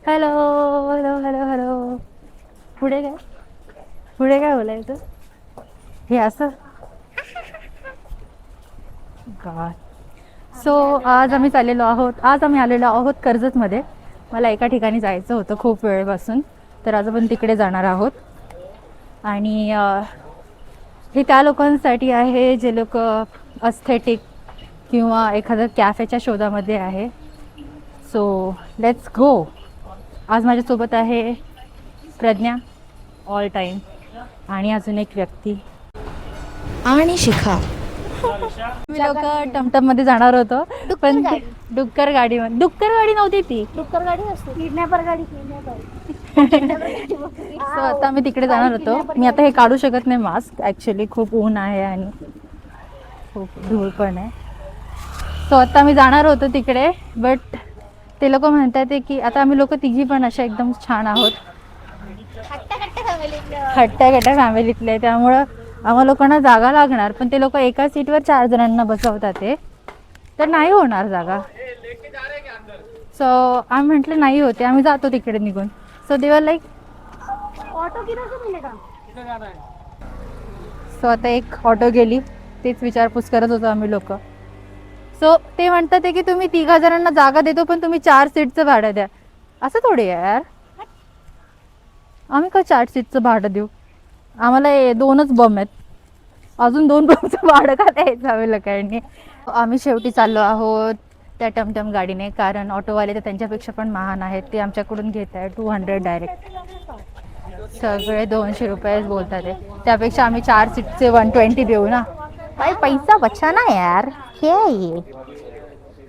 Hello hello hello hello. पुढे काय बोलायचं हे असं का. सो आज आम्ही आलेलो आहोत कर्जतमध्ये. मला एका ठिकाणी जायचं होतं खूप वेळेपासून, तर आज आपण तिकडे जाणार आहोत. आणि हे त्या लोकांसाठी आहे जे लोक अस्थेटिक किंवा एखाद्या कॅफेच्या शोधामध्ये आहे. So let's go. आज माझ्यासोबत आहे प्रज्ञा ऑल टाईम आणि अजून एक व्यक्ती आणि शिखा. मी लोक टमटम मध्ये जाणार होतो, पण डुक्कर गाडी नव्हती ती. डुक्कर गाडी असते, किडनॅपर गाडी. सो आता मी तिकडे जाणार होतो. मी आता हे काढू शकत नाही मास्क, ॲक्च्युली खूप ऊन आहे आणि खूप धूळ पण आहे. सो आता मी जाणार होतो तिकडे, बट ते लोक म्हणतात की आता आम्ही लोक तिघी पण अशा एकदम छान आहोत, हट्ट्या फॅमिलीतले, त्यामुळं आम्हा लोकांना जागा लागणार. पण ते लोक एका सीटवर 4 जणांना बसवतात ते, तर नाही होणार जागा. सो आम्ही म्हटलं नाही होते, आम्ही जातो तिकडे निघून. सो देवर लाईक ऑटो किती मिळेल. सो आता एक ऑटो गेली, तेच विचारपूस करत होतो आम्ही लोक. सो ते म्हणतात की तुम्ही 3 जणांना जागा देतो, पण तुम्ही 4 सीटचं भाडं द्या. असं थोडी आहे यार, आम्ही का 4 सीटचं भाडं देऊ? आम्हाला 2च बम आहेत, अजून 2 बमचं भाडं का द्यायचं आम्ही लोकांनी. आम्ही शेवटी चाललो आहोत त्या टमटम गाडीने, कारण ऑटोवाले तर त्यांच्यापेक्षा पण महान आहेत. ते आमच्याकडून घेत आहे 200 डायरेक्ट. सगळे 200 रुपयेच बोलतात आहे. त्यापेक्षा आम्ही 4 सीटचे 120 देऊ ना. भाई पैसा बचाना यार.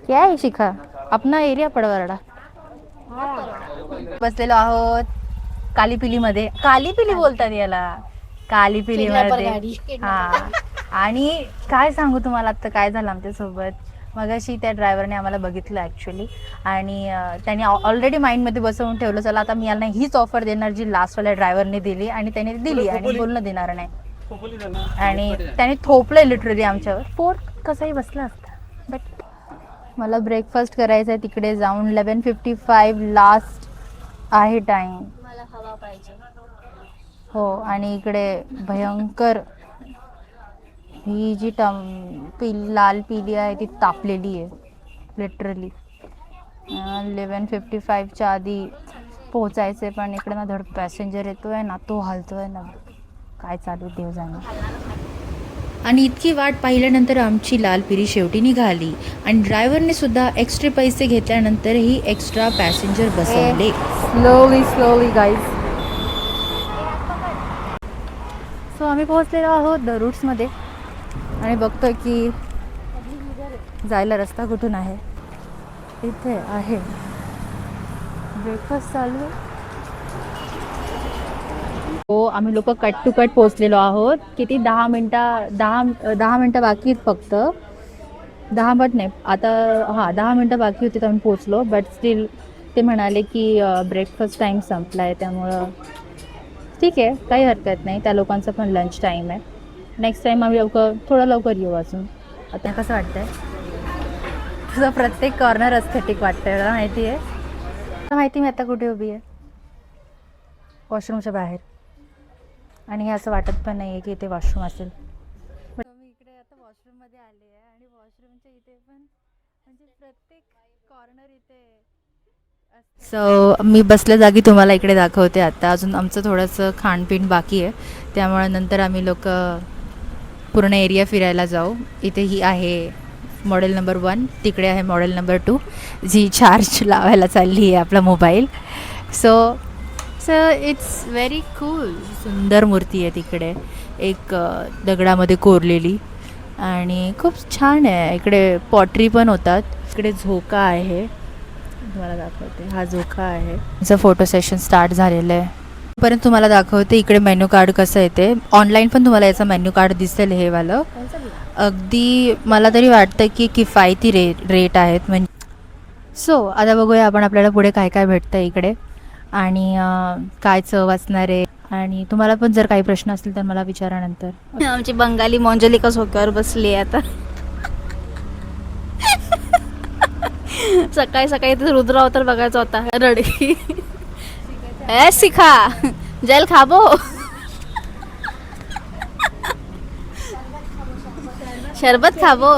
क्या है शिखा, अपना एरिया पडवरडा. बसलेलो आहोत कालीपिलीमध्ये. कालीपिली बोलतात याला, कालीपिलीमध्ये. हा, आणि काय सांगू तुम्हाला आता काय झालं आमच्यासोबत. मगाशी त्या ड्रायव्हरने आम्हाला बघितलं ॲक्च्युली, आणि त्यांनी ऑलरेडी माइंडमध्ये बसवून ठेवलं, चला आता मी याला हीच ऑफर देणार जी लास्टवाल्या ड्रायव्हरने दिली, आणि त्याने दिली आणि बोलणं देणार नाही. आणि त्याने थोपलं लिटरली आमच्यावर. पोट कसंही बसलं असतं. बट मला ब्रेकफास्ट करायचं आहे तिकडे जाऊन. 11:55 लास्ट आहे टाईम. मला हवा पाहिजे. हो, आणि इकडे भयंकर ही जी लाल पिली आहे ती तापलेली आहे लिटरली. 11:55च्या आधी पोहोचायचं आहे, पण इकडे ना धड पॅसेंजर येतोय ना तो हलतोय ना, काय चालू देव जाणे. आणि इतकी वाट पाहिल्यानंतर आमची लाल पिरी शेवटी निघाली, आणि ड्रायव्हरने सुद्धा एक्स्ट्रा पैसे घेतल्यानंतरही एक्स्ट्रा पॅसेंजर बसवले. Slowly guys. सो आम्ही पोहोचलेलो आहोत द रूट्समध्ये, आणि बघतोय की जायला रस्ता कुठून आहे. इथे आहे ब्रेकफास्ट चालू आहे. हो, आम्ही लोक कट टू कट पोहोचलेलो आहोत. किती 10 मिनटं बाकी आहेत फक्त. 10 मिनिट नाही आता, 10 मिनटं बाकी होती तर आम्ही पोहोचलो. बट स्टील ते म्हणाले की ब्रेकफास्ट टाईम संपला आहे, त्यामुळं ठीक आहे, काही हरकत नाही. त्या लोकांचा पण लंच टाईम आहे. नेक्स्ट टाईम आम्ही थोडं लवकर येऊ अजून. आता कसं वाटतंय? तुझं प्रत्येक कॉर्नर एस्थेटिक वाटतंय मला, माहिती आहे. माहिती मी आता कुठे उभी आहे? वॉशरूमच्या बाहेर. आणि हे असं वाटत पण नाही आहे की इथे वॉशरूम असेल. मी इकडे आता वॉशरूममध्ये आले आहे, आणि वॉशरूमच्या इथे पण म्हणजे प्रत्येक कॉर्नर इथे. सो मी बसल्या जागी तुम्हाला इकडे दाखवते आता. अजून आमचं थोडंसं खाणपिण बाकी आहे, त्यामुळे नंतर आम्ही लोक पूर्ण एरिया फिरायला जाऊ. इथे ही आहे मॉडेल नंबर 1, तिकडे आहे मॉडेल नंबर 2 जी चार्ज लावायला चालली आहे आपला mobile. So it's very cool. सुंदर मूर्ती आहे तिकडे, एक दगडामध्ये कोरलेली, आणि खूप छान आहे. इकडे पॉटरी पण होतात. इकडे झोका आहे, तुम्हाला दाखवते. हा झोका आहे. त्याचं फोटो सेशन स्टार्ट झालेलं आहे. परंतु तुम्हाला दाखवते इकडे मेन्यू कार्ड कसं येते. ऑनलाईन पण तुम्हाला याचं मेन्यू कार्ड दिसेल हे वालं. अगदी मला तरी वाटतं की किफायती रेट आहेत म्हणजे. सो आता बघूया आपण आपल्याला पुढे काय काय भेटतं इकडे, आणि काय चव असणार आहे. आणि तुम्हाला पण जर काही प्रश्न असतील तर मला विचारा नंतर. आमची बंगाली मोंजलिका झोक्यावर बसली आहे आता. सकाळी सकाळी रुद्र अवतार बघायचा होता, रडकी. ए शिखा जल खाबो शरबत खाबो.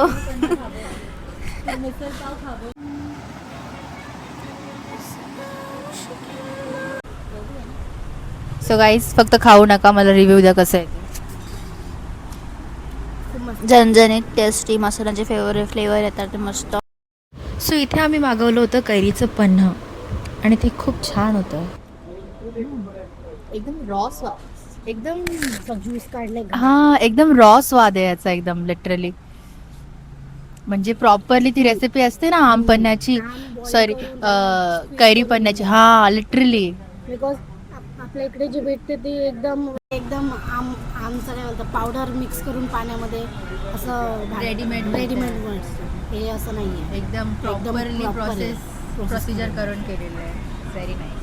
सो गाईज फक्त खाऊ नका, मला रिव्ह्यू द्या कसं आहे. झणझणीत टेस्टी मसाल्यांचे फ्लेवर येतात ते मस्त. सो इथे आम्ही मागवलं होतं कैरीचं पन्ह आणि ते खूप छान होतं. एकदम रॉ स्वाद, एकदम ज्यूस काढले. हां, एकदम रॉ स्वाद आहे याचा, एकदम लिटरली. म्हणजे प्रॉपरली ती रेसिपी असते ना आम पन्ह्याची, सॉरी कैरी पन्ह्याची. हां, लिटरली. बिकॉज आपल्या इकडे जे भेटते ते एकदम एकदम आमचं काय बोलतं पावडर मिक्स करून पाण्यामध्ये असं रेडीमेड हे असं नाही आहे. एकदम प्रॉपरली प्रोसिजर करून केलेलं आहे. Very nice.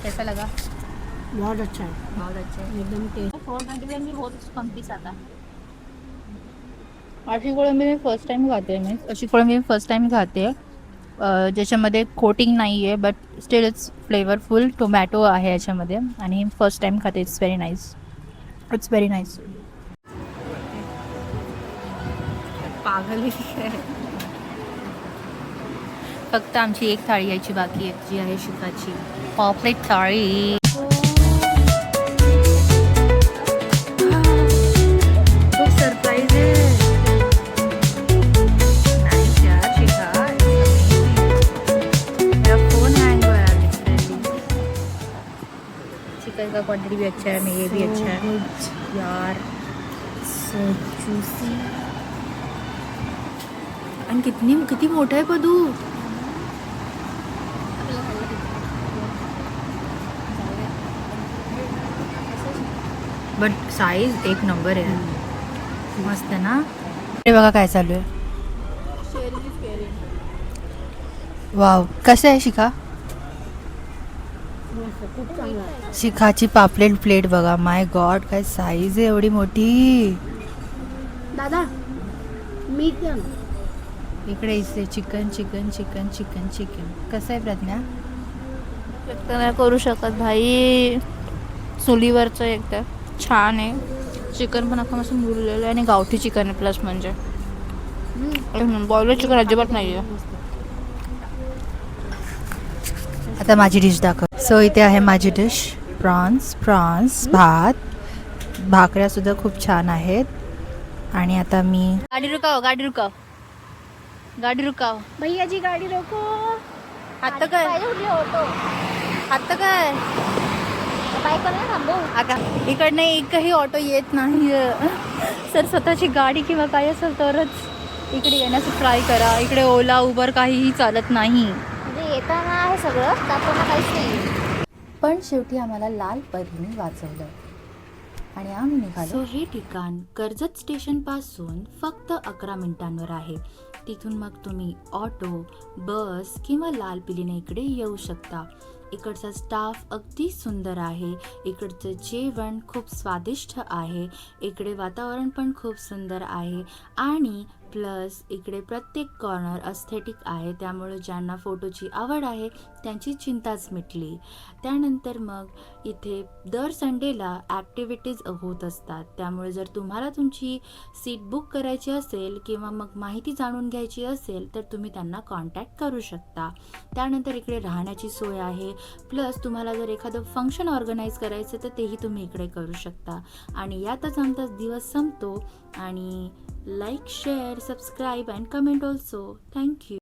कैसा लगा? बहुत अच्छा है, बहुत अच्छा है. एकदम टेस्ट. 490 में बहुत कम पीस आता. अशी कोळंबी मी फर्स्ट टाइम खाते. फर्स्ट टाइम खाते ज्याच्यामध्ये कोटिंग नाही आहे, but still it's flavourful. Tomato आहे याच्यामध्ये आणि फर्स्ट टाइम खाते. It's very nice. It's very nice. पागल फक्त आमची एक थाळी यायची बाकी आहे, जी आहे शिखाची पॉपलेट थाळी. खूप सरप्राईज आहे. फोन हैंग हो रहा है लिटरली. चिकन का क्वांटिटी भी अच्छा है, मैं ये भी अच्छा है यार. So juicy. आणि किती मोठं आहे पदू. बट साईज एक नंबर आहे. मस्त ना. हे बघा काय चालू आहे. वाव, कसं आहे शिखा. खूप चांगला आहे. शिखाची पापलेट प्लेट बघा. माय गॉड, काय साईज आहे एवढी मोठी. दादा मीठ द्या ना. इकडे इथे chicken chicken chicken chicken chicken. कसं आहे प्रज्ञा. व्यक्त नाही करू शकत भाई. चुलीवरचं एकदा छान आहे. चिकन पण आपण असं मुरलेलं आहे आणि गावठी चिकन आहे प्लस म्हणजे बॉयलर चिकन अजिबात नाही आहे. आता माझी डिश दाखव. सो इथे आहे माझी डिश. प्रॉन्स भात, भाकऱ्या सुद्धा खूप छान आहेत. आणि आता मी गाडी रुकाव भैया जी गाडी रोको. आता काय ऑटो आता काय बाईक ना थांबव. आता इकडनं एकही ऑटो येत नाही. सर स्वतःची गाडी किंवा काय असेल तरच इकडे येण्याचं ट्राय करा. इकडे ओला उबर काहीही चालत नाही. म्हणजे येताना आहे सगळं, जाताना काहीच नाही. पण शेवटी आम्हाला लाल परीने वाचवलं आणि आम्ही निघालो. सो हे ठिकाण कर्जत स्टेशन पासून फक्त 11 मिनिटांवर आहे. तिथून मग तुम्ही ऑटो, बस किंवा लाल पिलीने इकडे येऊ शकता. इकडचा स्टाफ अगदी सुंदर आहे. इकडचं जेवण खूप स्वादिष्ट आहे. इकडे वातावरण पण खूप सुंदर आहे आणि प्लस इकडे प्रत्येक कॉर्नर अस्थेटिक आहे. त्यामुळे ज्यांना फोटोची आवड आहे त्यांची चिंताच मिटली. त्यानंतर मग इथे दर संडेला ॲक्टिव्हिटीज होत असतात. त्यामुळे जर तुम्हाला तुमची सीट बुक करायची असेल किंवा मग माहिती जाणून घ्यायची असेल तर तुम्ही त्यांना कॉन्टॅक्ट करू शकता. त्यानंतर इकडे राहण्याची सोय आहे. प्लस तुम्हाला जर एखादं फंक्शन ऑर्गनाईज करायचं तर तेही तुम्ही इकडे करू शकता. आणि यातच आमचा दिवस संपतो. आणि like, share, subscribe and comment also. Thank you.